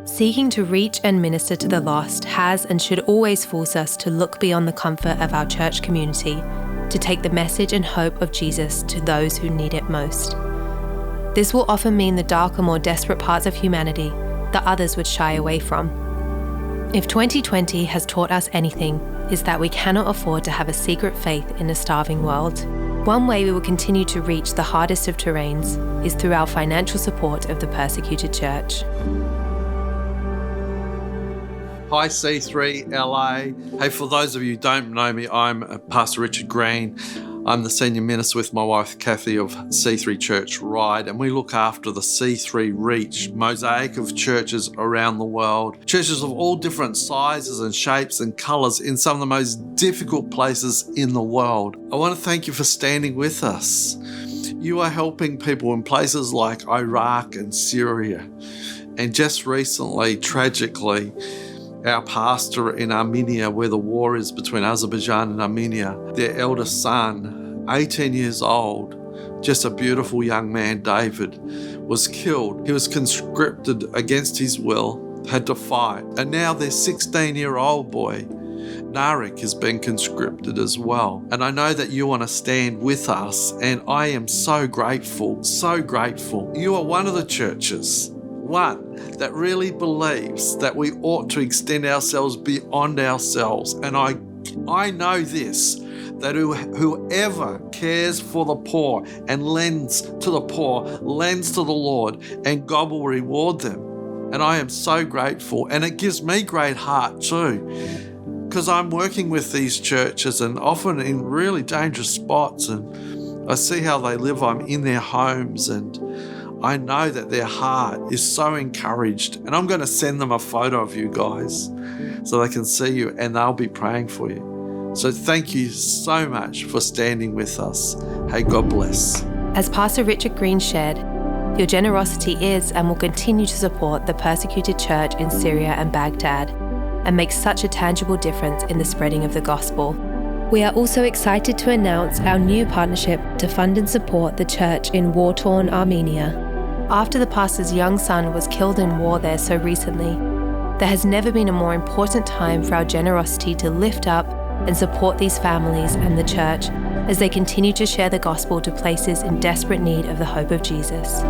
Seeking to reach and minister to the lost has and should always force us to look beyond the comfort of our church community to take the message and hope of Jesus to those who need it most. This will often mean the darker, more desperate parts of humanity that others would shy away from. If 2020 has taught us anything, is that we cannot afford to have a secret faith in a starving world. One way we will continue to reach the hardest of terrains is through our financial support of the Persecuted Church. Hi C3 LA. Hey, for those of you who don't know me, I'm Pastor Richard Green. I'm the senior minister with my wife Kathy of C3 Church Ryde, and we look after the C3 Reach mosaic of churches around the world. Churches of all different sizes and shapes and colours in some of the most difficult places in the world. I want to thank you for standing with us. You are helping people in places like Iraq and Syria. And just recently, tragically, our pastor in Armenia, where the war is between Azerbaijan and Armenia, their eldest son, 18 years old, just a beautiful young man, David, was killed. He was conscripted against his will, had to fight. And now their 16-year-old boy, Narek, has been conscripted as well. And I know that you want to stand with us, and I am so grateful, so grateful. You are one of the churches, one that really believes that we ought to extend ourselves beyond ourselves. And I know this, that whoever cares for the poor and lends to the poor, lends to the Lord, and God will reward them. And I am so grateful. And it gives me great heart too, because I'm working with these churches and often in really dangerous spots, and I see how they live. I'm in their homes, and I know that their heart is so encouraged. And I'm going to send them a photo of you guys so they can see you, and they'll be praying for you. So thank you so much for standing with us. Hey, God bless. As Pastor Richard Green shared, your generosity is and will continue to support the Persecuted Church in Syria and Baghdad and make such a tangible difference in the spreading of the gospel. We are also excited to announce our new partnership to fund and support the church in war-torn Armenia. After the pastor's young son was killed in war there so recently, there has never been a more important time for our generosity to lift up and support these families and the church as they continue to share the gospel to places in desperate need of the hope of Jesus.